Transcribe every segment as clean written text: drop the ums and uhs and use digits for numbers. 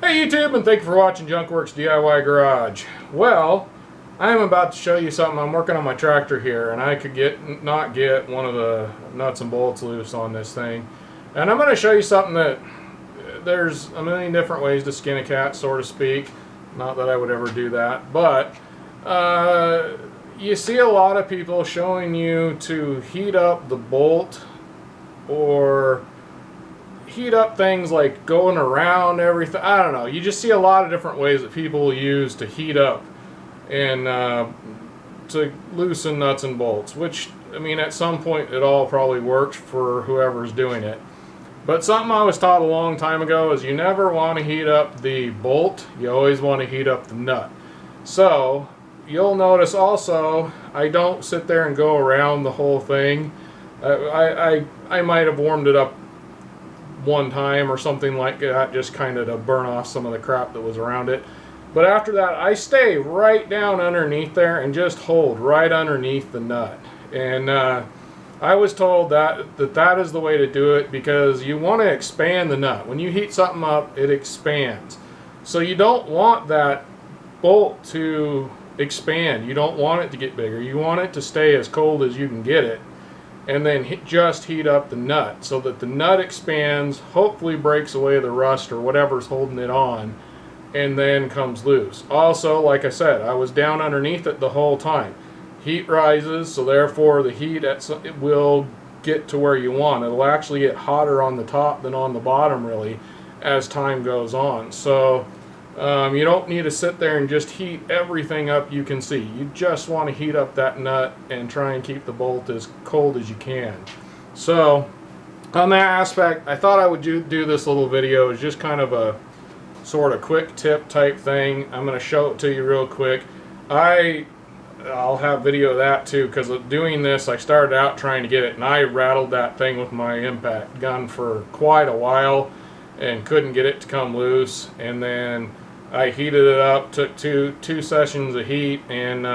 Hey YouTube, and thank you for watching Junkworks DIY Garage. Well, I am about to show you something. I'm working on my tractor here, and I could not get one of the nuts and bolts loose on this thing. And I'm going to show you something that there's a million different ways to skin a cat, so to speak. Not that I would ever do that, but you see a lot of people showing you to heat up the bolt or heat up things like going around everything. I don't know. You just see a lot of different ways that people use to heat up and to loosen nuts and bolts, which, I mean, at some point it all probably works for whoever's doing it. But something I was taught a long time ago is you never want to heat up the bolt, you always want to heat up the nut. So you'll notice also I don't sit there and go around the whole thing. I might have warmed it up one time or something like that, just kind of to burn off some of the crap that was around it. But after that, I stay right down underneath there and just hold right underneath the nut. And I was told that is the way to do it, because you want to expand the nut. When you heat something up, it expands. So you don't want that bolt to expand. You don't want it to get bigger. You want it to stay as cold as you can get it. And then just heat up the nut so that the nut expands, hopefully breaks away the rust or whatever's holding it on, and then comes loose. Also, like I said, I was down underneath it the whole time. Heat rises, so therefore the heat it will get to where you want. It'll actually get hotter on the top than on the bottom, really, as time goes on. So you don't need to sit there and just heat everything up you can see. You just want to heat up that nut and try and keep the bolt as cold as you can. So on that aspect, I thought I would do this little video. It's just kind of a sort of quick tip type thing. I'm going to show it to you real quick. I'll have video of that too, because doing this, I started out trying to get it, and I rattled that thing with my impact gun for quite a while and couldn't get it to come loose. And then I heated it up, took two sessions of heat, and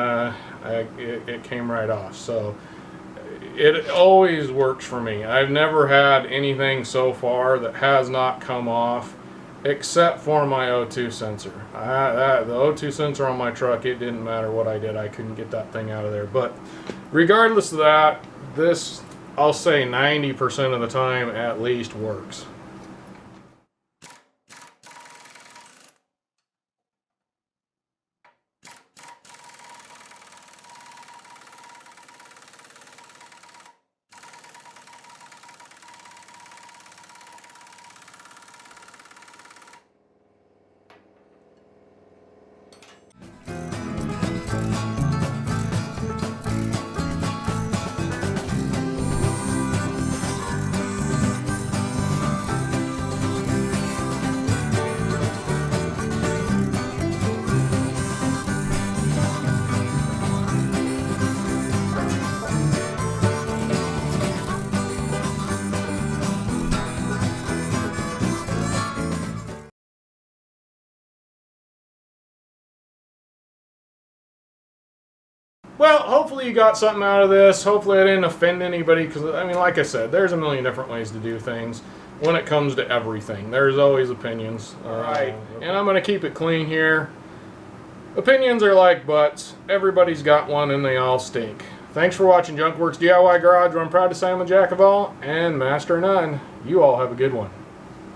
it came right off. So it always works for me. I've never had anything so far that has not come off, except for my O2 sensor. The O2 sensor on my truck, it didn't matter what I did, I couldn't get that thing out of there. But regardless of that, this, I'll say 90% of the time at least, works. Well, hopefully you got something out of this. Hopefully I didn't offend anybody, because, I mean, like I said, there's a million different ways to do things when it comes to everything. There's always opinions. Alright, and I'm going to keep it clean here. Opinions are like butts. Everybody's got one and they all stink. Thanks for watching Junkworks DIY Garage, where I'm proud to say I'm a jack of all and master of none. You all have a good one.